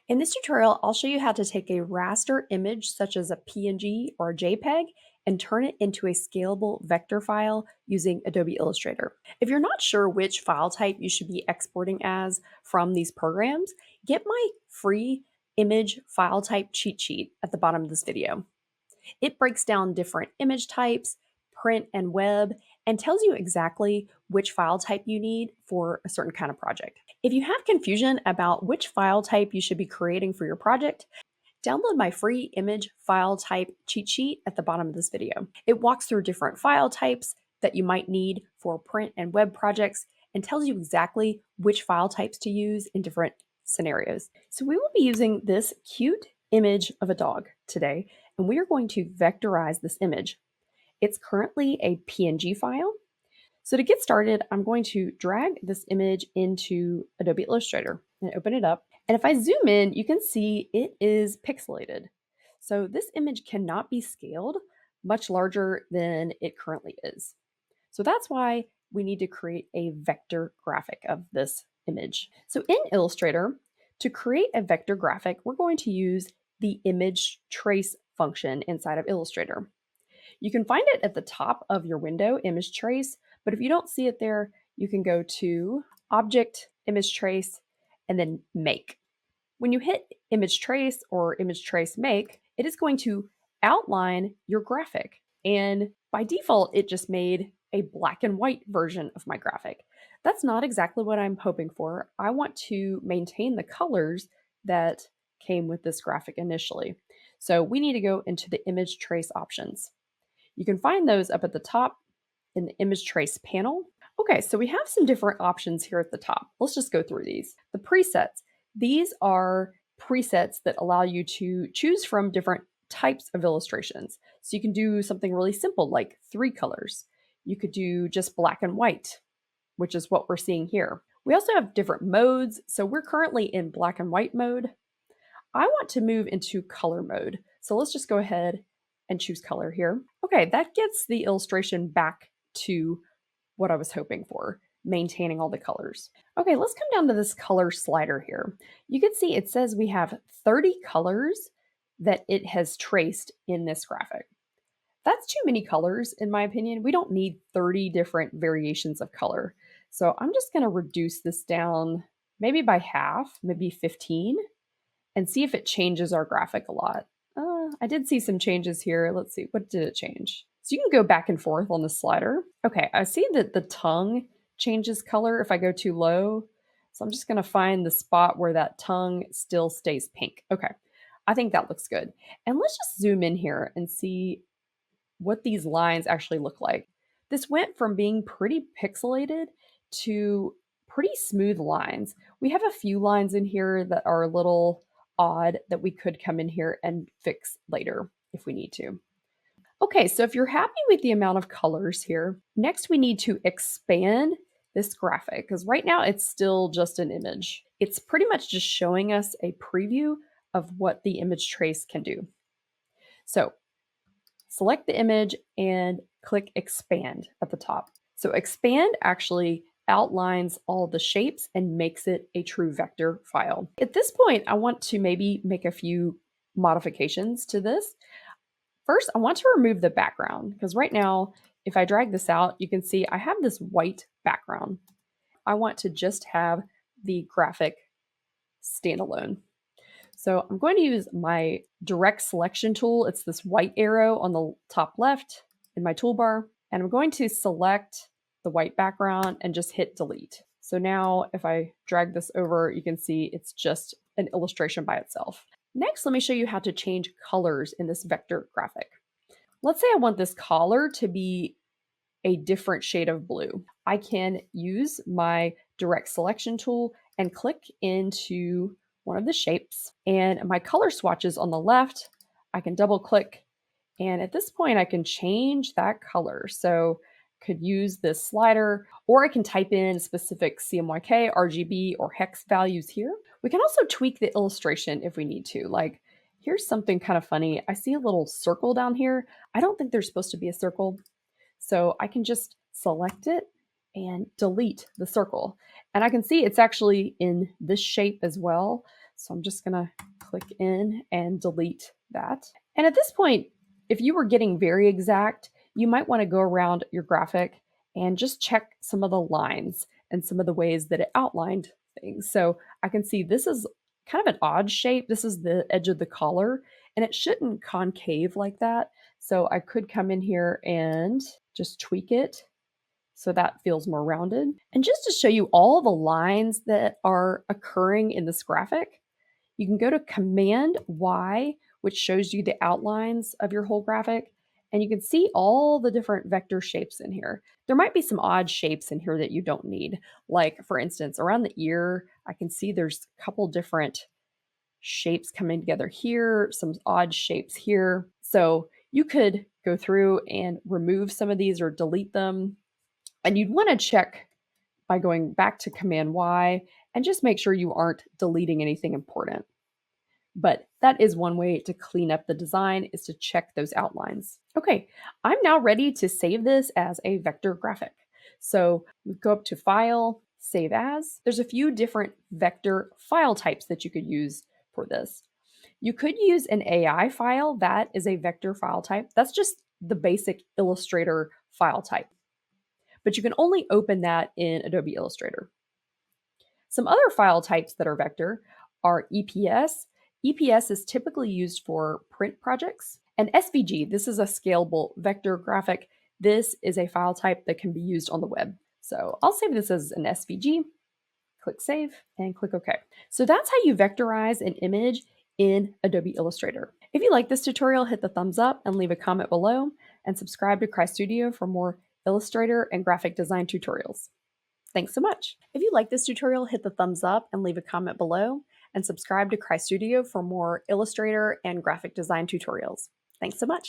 In this tutorial, I'll show you how to take a raster image such as a PNG or a JPEG and turn it into a scalable vector file using Adobe Illustrator. If you're not sure which file type you should be exporting as from these programs, get my free image file type cheat sheet at the bottom of this video. It breaks down different image types, print and web, and tells you exactly which file type you need for a certain kind of project. If you have confusion about which file type you should be creating for your project, download my free image file type cheat sheet at the bottom of this video. It walks through different file types that you might need for print and web projects and tells you exactly which file types to use in different scenarios. So we will be using this cute image of a dog today, and we are going to vectorize this image. It's currently a PNG file. So to get started, I'm going to drag this image into Adobe Illustrator and open it up. And if I zoom in, you can see it is pixelated. So this image cannot be scaled much larger than it currently is. So that's why we need to create a vector graphic of this image. So in Illustrator, to create a vector graphic, we're going to use the image trace function inside of Illustrator. You can find it at the top of your window, image trace, but if you don't see it there, you can go to Object, Image Trace, and then Make. When you hit Image Trace or Image Trace Make, it is going to outline your graphic. And by default, it just made a black and white version of my graphic. That's not exactly what I'm hoping for. I want to maintain the colors that came with this graphic initially. So we need to go into the Image Trace options. You can find those up at the top in the image trace panel. Okay, so we have some different options here at the top. Let's just go through these. The presets. These are presets that allow you to choose from different types of illustrations. So you can do something really simple like 3 colors. You could do just black and white, which is what we're seeing here. We also have different modes. So we're currently in black and white mode. I want to move into color mode. So let's just go ahead and choose color here. Okay, that gets the illustration back to what I was hoping for, maintaining all the colors. Okay, let's come down to this color slider here. You can see it says we have 30 colors that it has traced in this graphic. That's too many colors, in my opinion. We don't need 30 different variations of color. So I'm just gonna reduce this down maybe by half, maybe 15, and see if it changes our graphic a lot. I did see some changes here. Let's see, what did it change? So you can go back and forth on the slider. Okay, I see that the tongue changes color if I go too low. So I'm just gonna find the spot where that tongue still stays pink. Okay, I think that looks good. And let's just zoom in here and see what these lines actually look like. This went from being pretty pixelated to pretty smooth lines. We have a few lines in here that are a little odd that we could come in here and fix later if we need to. Okay, so if you're happy with the amount of colors here, next we need to expand this graphic because right now it's still just an image. It's pretty much just showing us a preview of what the image trace can do. So select the image and click expand at the top. So expand actually outlines all the shapes and makes it a true vector file. At this point, I want to maybe make a few modifications to this. First, I want to remove the background because right now, if I drag this out, you can see I have this white background. I want to just have the graphic standalone. So I'm going to use my direct selection tool. It's this white arrow on the top left in my toolbar. And I'm going to select the white background and just hit delete. So now if I drag this over, you can see it's just an illustration by itself. Next, let me show you how to change colors in this vector graphic. Let's say I want this collar to be a different shade of blue. I can use my direct selection tool and click into one of the shapes, and my color swatches on the left, I can double click, and at this point I can change that color. So could use this slider, or I can type in specific CMYK, RGB, or hex values here. We can also tweak the illustration if we need to. Like, here's something kind of funny. I see a little circle down here. I don't think there's supposed to be a circle. So I can just select it and delete the circle. And I can see it's actually in this shape as well. So I'm just gonna click in and delete that. And at this point, if you were getting very exact, you might want to go around your graphic and just check some of the lines and some of the ways that it outlined things. So I can see this is kind of an odd shape. This is the edge of the collar, and it shouldn't concave like that. So I could come in here and just tweak it so that feels more rounded. And just to show you all the lines that are occurring in this graphic, you can go to Command Y, which shows you the outlines of your whole graphic, and you can see all the different vector shapes in here. There might be some odd shapes in here that you don't need. Like, for instance, around the ear, I can see there's a couple different shapes coming together here, some odd shapes here. So you could go through and remove some of these or delete them. And you'd want to check by going back to Command Y and just make sure you aren't deleting anything important. But that is one way to clean up the design, is to check those outlines. Okay, I'm now ready to save this as a vector graphic. So we go up to File, Save As. There's a few different vector file types that you could use for this. You could use an AI file. That is a vector file type. That's just the basic Illustrator file type. But you can only open that in Adobe Illustrator. Some other file types that are vector are EPS. EPS is typically used for print projects. And SVG, this is a scalable vector graphic. This is a file type that can be used on the web. So I'll save this as an SVG, click Save, and click OK. So that's how you vectorize an image in Adobe Illustrator. If you like this tutorial, hit the thumbs up and leave a comment below, and subscribe to Cry Studio for more Illustrator and graphic design tutorials. Thanks so much. If you like this tutorial, hit the thumbs up and leave a comment below, and subscribe to Cry Studio for more Illustrator and graphic design tutorials. Thanks so much.